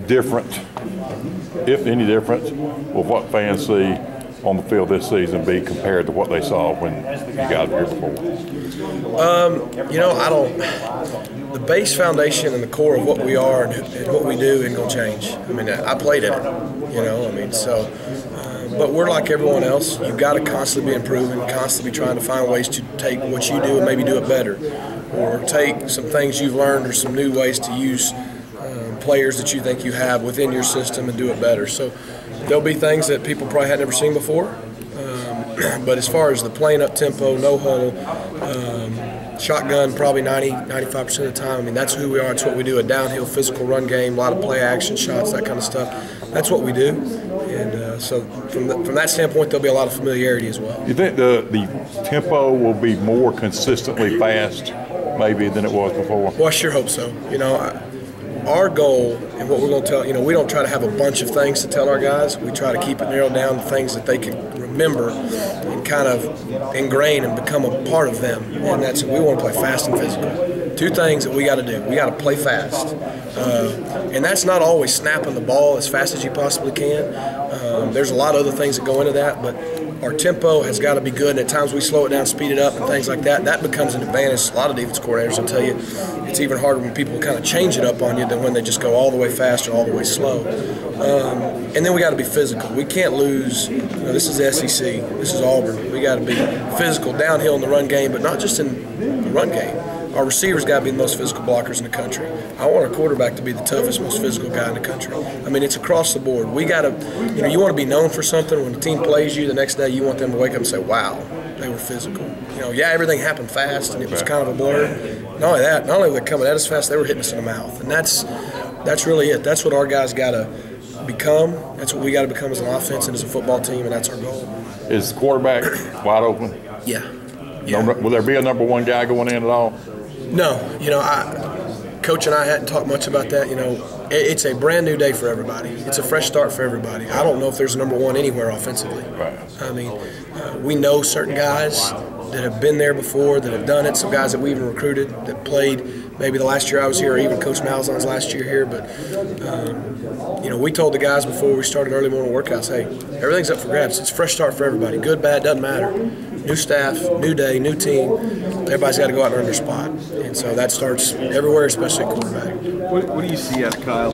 different, if any difference, with what fans see on the field this season be compared to what they saw when you guys were here before? I don't. The base foundation and the core of what we are and what we do ain't gonna change. I mean, I played in it. But we're like everyone else. You've got to constantly be improving, constantly be trying to find ways to take what you do and maybe do it better, or take some things you've learned or some new ways to use players that you think you have within your system and do it better. So there'll be things that people probably had never seen before. But as far as the playing up tempo, no huddle, shotgun probably 90–95% of the time. I mean, that's who we are. It's what we do, a downhill physical run game, a lot of play action shots, that kind of stuff. That's what we do. And so from that standpoint, there'll be a lot of familiarity as well. You think the tempo will be more consistently fast maybe than it was before? Well, I sure hope so. Our goal and what we're going to tell, we don't try to have a bunch of things to tell our guys. We try to keep it narrowed down to things that they can remember and kind of ingrain and become a part of them. And that's, we want to play fast and physical. Two things that we got to do. We got to play fast. And that's not always snapping the ball as fast as you possibly can. There's a lot of other things that go into that, but our tempo has got to be good, and at times we slow it down, speed it up, and things like that. That becomes an advantage. A lot of defense coordinators will tell you it's even harder when people kind of change it up on you than when they just go all the way fast or all the way slow. And then we got to be physical. We can't lose. This is the SEC. This is Auburn. We got to be physical downhill in the run game, but not just in the run game. Our receivers got to be the most physical blockers in the country. I want our quarterback to be the toughest, most physical guy in the country. I mean, it's across the board. We got to, you want to be known for something. When the team plays you, the next day you want them to wake up and say, wow, they were physical. Everything happened fast, and it was kind of a blur. Not only that, not only were they coming at us fast, they were hitting us in the mouth. And that's really it. That's what our guys got to become. That's what we got to become as an offense and as a football team, and that's our goal. Is the quarterback wide open? Yeah. Will there be a number one guy going in at all? No, Coach and I hadn't talked much about that. It's a brand new day for everybody. It's a fresh start for everybody. I don't know if there's a number one anywhere offensively. Right. I mean, we know certain guys that have been there before, that have done it, some guys that we even recruited that played maybe the last year I was here, or even Coach Malzahn's last year here. But, we told the guys before we started early morning workouts, hey, everything's up for grabs. It's a fresh start for everybody. Good, bad, doesn't matter. New staff, new day, new team. Everybody's got to go out and earn their spot. And so that starts everywhere, especially at quarterback. What do you see out of Kyle?